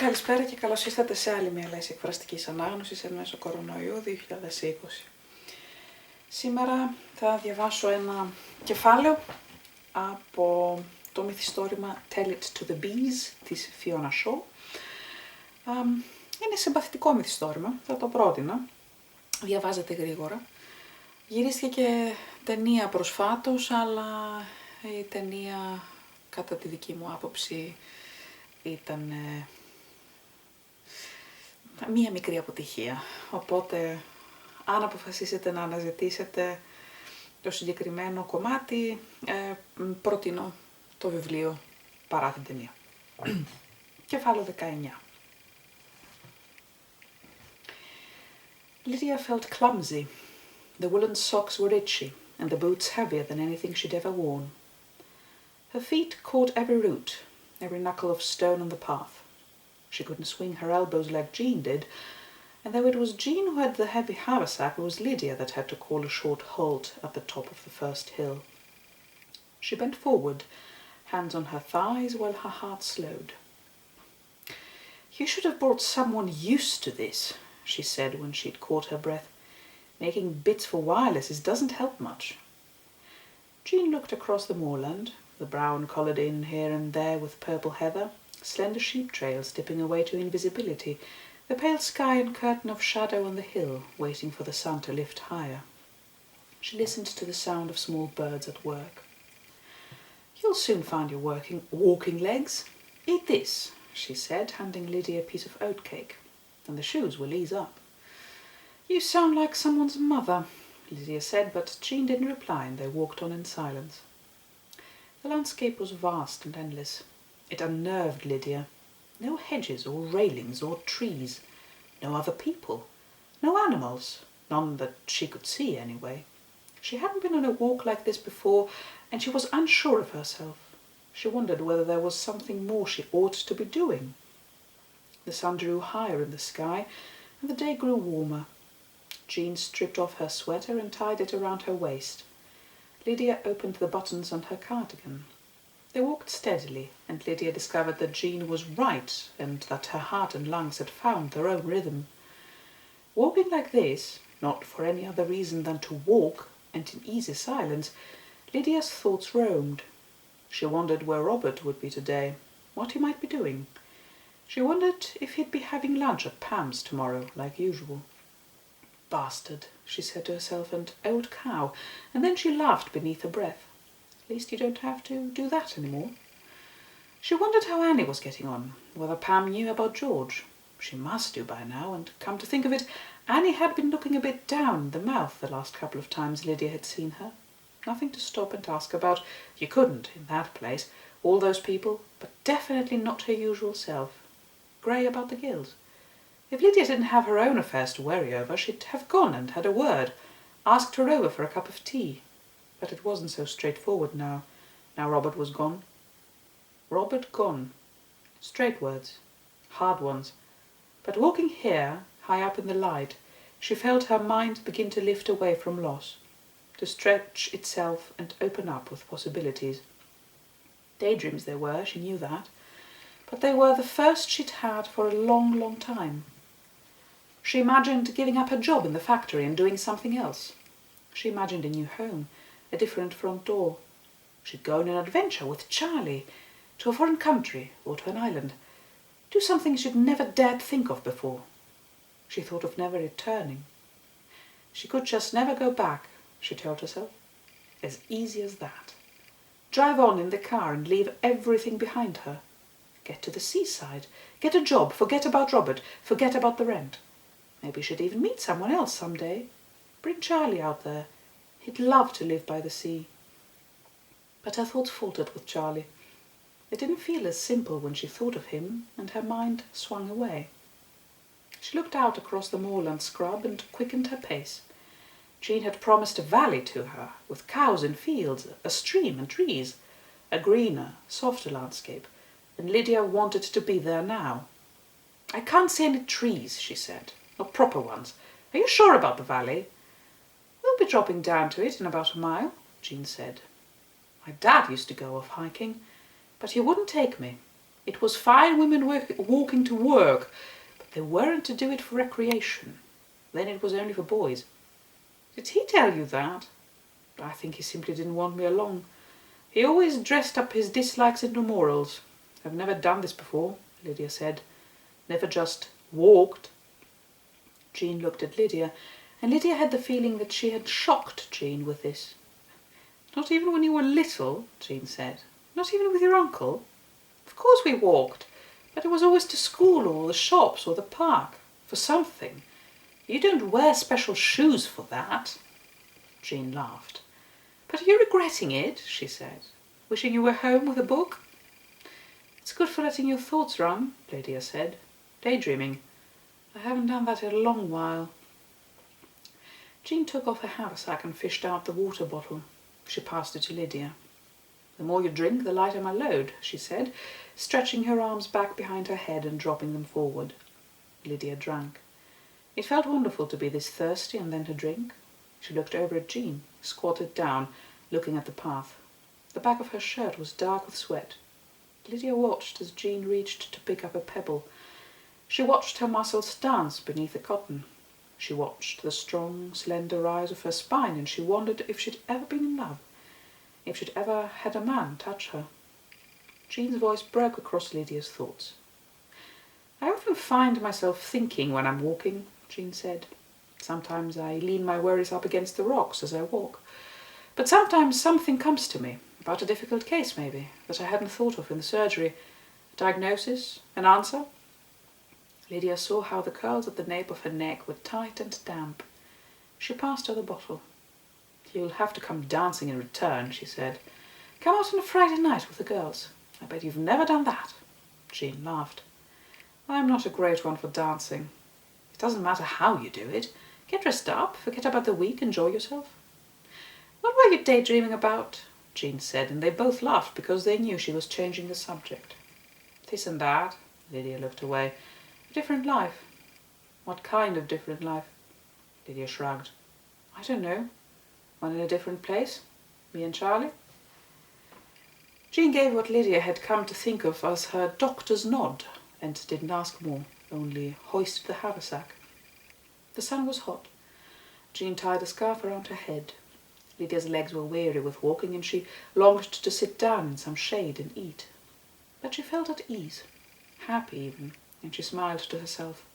Καλησπέρα και καλώς ήρθατε σε άλλη μια λέξη εκφραστικής ανάγνωσης εν μέσω κορονοϊού 2020. Σήμερα θα διαβάσω ένα κεφάλαιο από το μυθιστόρημα Tell it to the Bees της Fiona Shaw. Είναι συμπαθητικό μυθιστόρημα, θα το πρότεινα. Διαβάζεται γρήγορα. Γυρίστηκε και ταινία προσφάτως, αλλά η ταινία κατά τη δική μου άποψη ήταν μία μικρή αποτυχία. Οπότε, αν αποφασίσετε να αναζητήσετε το συγκεκριμένο κομμάτι, προτείνω το βιβλίο παρά την ταινία. Κεφάλαιο 19. Lydia felt clumsy. The woolen socks were itchy, and the boots heavier than anything she'd ever worn. Her feet caught every root, every knuckle of stone on the path. She couldn't swing her elbows like Jean did, and though it was Jean who had the heavy haversack, it was Lydia that had to call a short halt at the top of the first hill. She bent forward, hands on her thighs, while her heart slowed. "You should have brought someone used to this," she said when she'd caught her breath. "Making bits for wirelesses doesn't help much." Jean looked across the moorland, the brown coloured inn here and there with purple heather, slender sheep trails dipping away to invisibility, the pale sky and curtain of shadow on the hill, waiting for the sun to lift higher. She listened to the sound of small birds at work. "You'll soon find your walking legs. Eat this," she said, handing Lydia a piece of oatcake, "and the shoes will ease up." "You sound like someone's mother," Lydia said, but Jean didn't reply, and they walked on in silence. The landscape was vast and endless. It unnerved Lydia. No hedges or railings or trees. No other people. No animals. None that she could see, anyway. She hadn't been on a walk like this before, and she was unsure of herself. She wondered whether there was something more she ought to be doing. The sun drew higher in the sky, and the day grew warmer. Jean stripped off her sweater and tied it around her waist. Lydia opened the buttons on her cardigan. They walked steadily, and Lydia discovered that Jean was right and that her heart and lungs had found their own rhythm. Walking like this, not for any other reason than to walk, and in easy silence, Lydia's thoughts roamed. She wondered where Robert would be today, what he might be doing. She wondered if he'd be having lunch at Pam's tomorrow, like usual. "Bastard," she said to herself, and "old cow," and then she laughed beneath her breath. At least you don't have to do that anymore. She wondered how Annie was getting on, whether Pam knew about George. She must do by now, and come to think of it, Annie had been looking a bit down in the mouth the last couple of times Lydia had seen her. Nothing to stop and ask about. You couldn't, in that place. All those people, but definitely not her usual self. Grey about the gills. If Lydia didn't have her own affairs to worry over, she'd have gone and had a word, asked her over for a cup of tea. But it wasn't so straightforward now Robert was gone. Robert gone. Straight words. Hard ones. But walking here, high up in the light, she felt her mind begin to lift away from loss, to stretch itself and open up with possibilities. Daydreams they were, she knew that, but they were the first she'd had for a long, long time. She imagined giving up her job in the factory and doing something else. She imagined a new home, a different front door. She'd go on an adventure with Charlie, to a foreign country or to an island, do something she'd never dared think of before. She thought of never returning. She could just never go back, she told herself. As easy as that. Drive on in the car and leave everything behind her. Get to the seaside, get a job, forget about Robert, forget about the rent. Maybe she'd even meet someone else some day. Bring Charlie out there. He'd love to live by the sea. But her thoughts faltered with Charlie. They didn't feel as simple when she thought of him, and her mind swung away. She looked out across the moorland scrub and quickened her pace. Jean had promised a valley to her, with cows and fields, a stream and trees, a greener, softer landscape, and Lydia wanted to be there now. "I can't see any trees," she said. "Not proper ones. Are you sure about the valley?" "We'll be dropping down to it in about a mile," Jean said. "My dad used to go off hiking, but he wouldn't take me. It was fine women walking to work, but they weren't to do it for recreation. Then it was only for boys. Did he tell you that? I think he simply didn't want me along. He always dressed up his dislikes into morals. I've never done this before, Lydia said. Never just walked. Jean looked at Lydia, and Lydia had the feeling that she had shocked Jean with this. Not even when you were little, Jean said. Not even with your uncle? Of course we walked, but it was always to school or the shops or the park, for something. You don't wear special shoes for that. Jean laughed. But are you regretting it? She said. Wishing you were home with a book? It's good for letting your thoughts run, Lydia said. Daydreaming. I haven't done that in a long while. Jean took off her haversack and fished out the water bottle. She passed it to Lydia. The more you drink, the lighter my load, she said, stretching her arms back behind her head and dropping them forward. Lydia drank. It felt wonderful to be this thirsty and then to drink. She looked over at Jean, squatted down, looking at the path. The back of her shirt was dark with sweat. Lydia watched as Jean reached to pick up a pebble. She watched her muscles dance beneath the cotton. She watched the strong, slender rise of her spine, and she wondered if she'd ever been in love, if she'd ever had a man touch her. Jean's voice broke across Lydia's thoughts. I often find myself thinking when I'm walking, Jean said. Sometimes I lean my worries up against the rocks as I walk. But sometimes something comes to me, about a difficult case maybe, that I hadn't thought of in the surgery. A diagnosis, an answer. Lydia saw how the curls at the nape of her neck were tight and damp. She passed her the bottle. You'll have to come dancing in return, she said. Come out on a Friday night with the girls. I bet you've never done that. Jean laughed. I'm not a great one for dancing. It doesn't matter how you do it. Get dressed up, forget about the week, enjoy yourself. What were you daydreaming about? Jean said, and they both laughed because they knew she was changing the subject. This and that. Lydia looked away. A different life. What kind of different life? Lydia shrugged. I don't know. One in a different place? Me and Charlie? Jean gave what Lydia had come to think of as her doctor's nod and didn't ask more, only hoisted the haversack. The sun was hot. Jean tied a scarf around her head. Lydia's legs were weary with walking and she longed to sit down in some shade and eat. But she felt at ease, happy even, and she smiled to herself.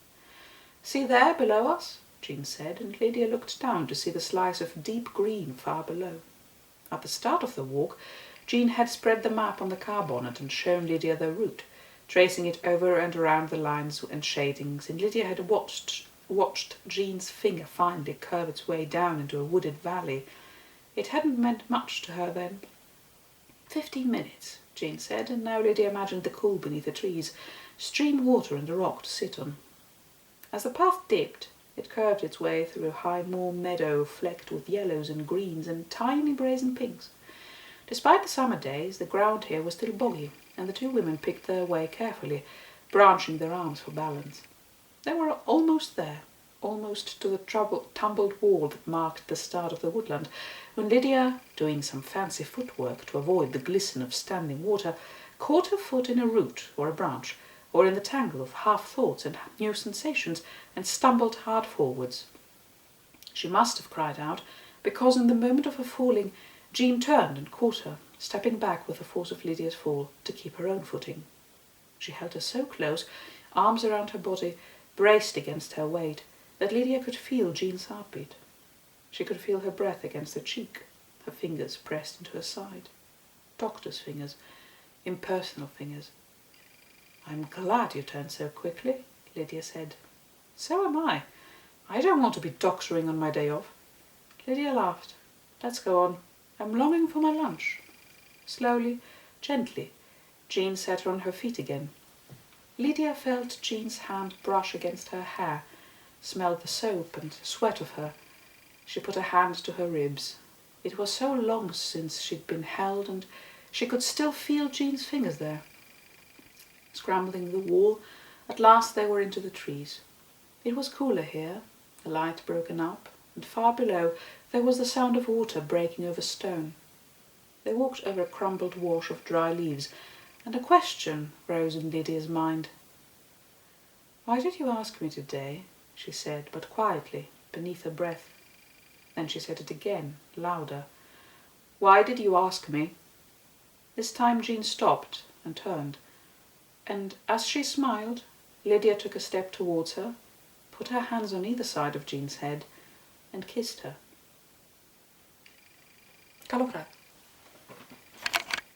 See there below us? Jean said, and Lydia looked down to see the slice of deep green far below. At the start of the walk, Jean had spread the map on the car bonnet and shown Lydia the route, tracing it over and around the lines and shadings, and Lydia had watched Jean's finger finally curve its way down into a wooded valley. It hadn't meant much to her then. 15 minutes, Jean said, and now Lydia imagined the cool beneath the trees, stream water and a rock to sit on. As the path dipped, it curved its way through a high moor meadow flecked with yellows and greens and tiny brazen pinks. Despite the summer days, the ground here was still boggy, and the two women picked their way carefully, branching their arms for balance. They were almost there, almost to the tumbled wall that marked the start of the woodland, when Lydia, doing some fancy footwork to avoid the glisten of standing water, caught her foot in a root or a branch, or in the tangle of half-thoughts and new sensations, and stumbled hard forwards. She must have cried out, because in the moment of her falling, Jean turned and caught her, stepping back with the force of Lydia's fall to keep her own footing. She held her so close, arms around her body, braced against her weight, that Lydia could feel Jean's heartbeat. She could feel her breath against her cheek, her fingers pressed into her side. Doctor's fingers, impersonal fingers. I'm glad you turned so quickly, Lydia said. So am I. I don't want to be doctoring on my day off. Lydia laughed. Let's go on. I'm longing for my lunch. Slowly, gently, Jean set her on her feet again. Lydia felt Jean's hand brush against her hair, smelled the soap and sweat of her. She put a hand to her ribs. It was so long since she'd been held, and she could still feel Jean's fingers there. Scrambling the wall, at last they were into the trees. It was cooler here, the light broken up, and far below there was the sound of water breaking over stone. They walked over a crumbled wash of dry leaves, and a question rose in Lydia's mind. "Why did you ask me today?" she said, but quietly, beneath her breath. Then she said it again, louder. "Why did you ask me?" This time Jean stopped and turned, and as she smiled, Lydia took a step towards her, put her hands on either side of Jean's head, and kissed her. Καλό βράδυ.